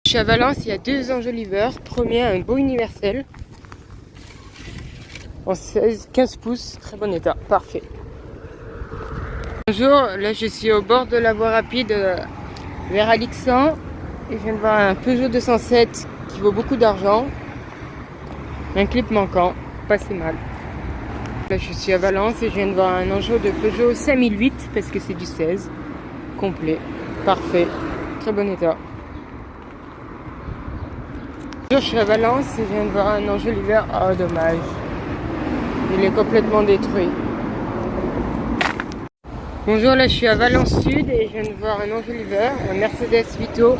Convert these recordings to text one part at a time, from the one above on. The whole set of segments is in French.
Je suis à Valence, il y a deux enjoliveurs. Premier, un beau universel en 15 pouces, très bon état, parfait. Bonjour, là je suis au bord de la voie rapide vers Alixan et je viens de voir un Peugeot 207 qui vaut beaucoup d'argent. Un clip manquant, pas si mal. Là je suis à Valence et je viens de voir un enjeu de Peugeot 5008 parce que c'est du 16, complet, parfait, très bon état. Bonjour, je suis à Valence et je viens de voir un enjoliveur, oh dommage, il est complètement détruit. Bonjour, là je suis à Valence Sud et je viens de voir un enjoliveur, un Mercedes Vito,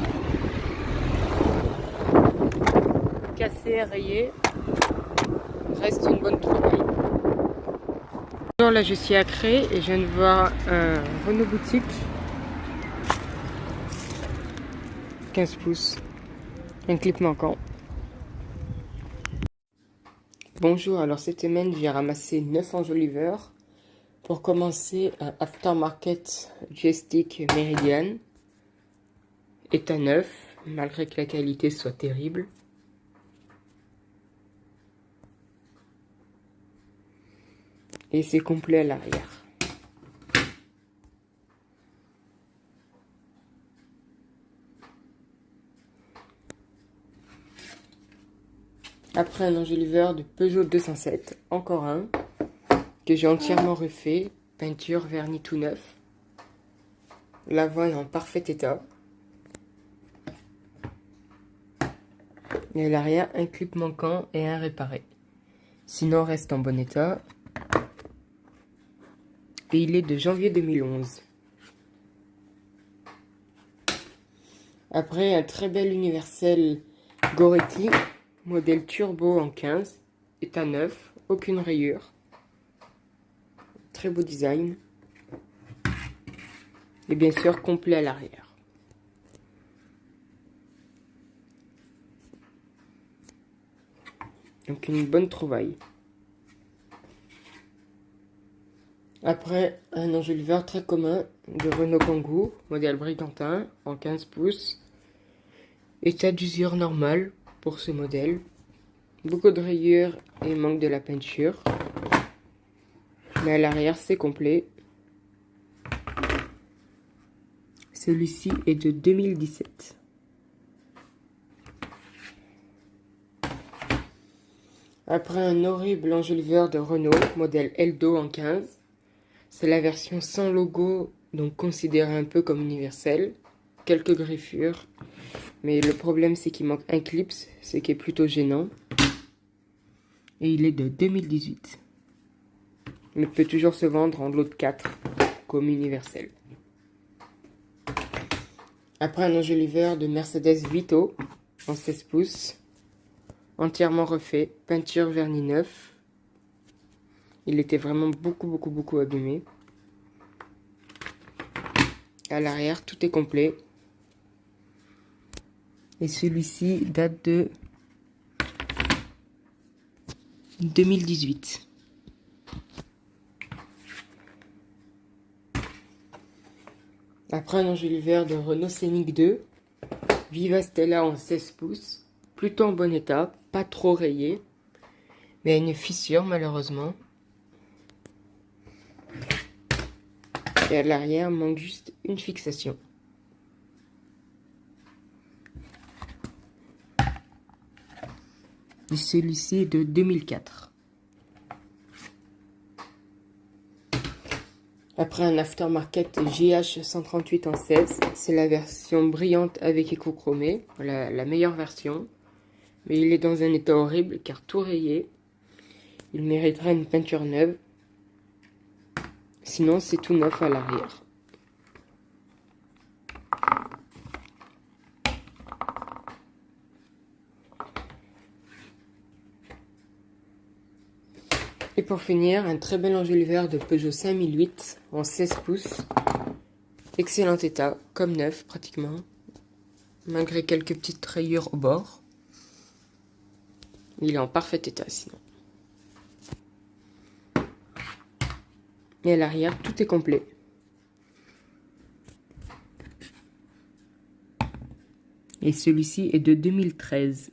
cassé, rayé, reste une bonne trouvaille. Bonjour, là je suis à Cré et je viens de voir un Renault Boutique, 15 pouces, un clip manquant. Bonjour, alors cette semaine j'ai ramassé 9 enjoliveurs. Pour commencer, un aftermarket Gestic Meridian, état neuf, malgré que la qualité soit terrible. Et c'est complet à l'arrière. Après un enjoliveur de Peugeot 207, encore un, que j'ai entièrement refait, peinture, vernis tout neuf. L'avant est en parfait état. Et à l'arrière, un clip manquant et un réparé. Sinon, reste en bon état. Et il est de janvier 2011. Après, un très bel universel Goretti, modèle turbo en 15, état neuf, aucune rayure. Très beau design. Et bien sûr, complet à l'arrière. Donc une bonne trouvaille. Après, un enjoliveur très commun de Renault Kangoo, modèle Brigantin, en 15 pouces. État d'usure normal pour ce modèle. Beaucoup de rayures et manque de la peinture. Mais à l'arrière, c'est complet. Celui-ci est de 2017. Après un horrible enjoliveur de Renault, modèle Eldo en 15. C'est la version sans logo, donc considérée un peu comme universelle. Quelques griffures. Mais le problème, c'est qu'il manque un clip, ce qui est plutôt gênant. Et il est de 2018. Mais peut toujours se vendre en lot de 4, comme universel. Après un enjoliveur de Mercedes Vito, en 16 pouces. Entièrement refait, peinture vernis neuf. Il était vraiment beaucoup abîmé. À l'arrière, tout est complet. Et celui-ci date de 2018. Après un enjoliveur de Renault Scénic 2, Viva Stella en 16 pouces. Plutôt en bon état, pas trop rayé. Mais une fissure malheureusement. Et à l'arrière, manque juste une fixation. Et celui-ci est de 2004. Après un aftermarket GH 138 en 16, c'est la version brillante avec écrou chromé, la meilleure version. Mais il est dans un état horrible car tout rayé. Il mériterait une peinture neuve. Sinon, c'est tout neuf à l'arrière. Et pour finir, un très bel enjoliveur de Peugeot 5008 en 16 pouces. Excellent état, comme neuf pratiquement. Malgré quelques petites rayures au bord. Il est en parfait état sinon. Et à l'arrière, tout est complet. Et celui-ci est de 2013.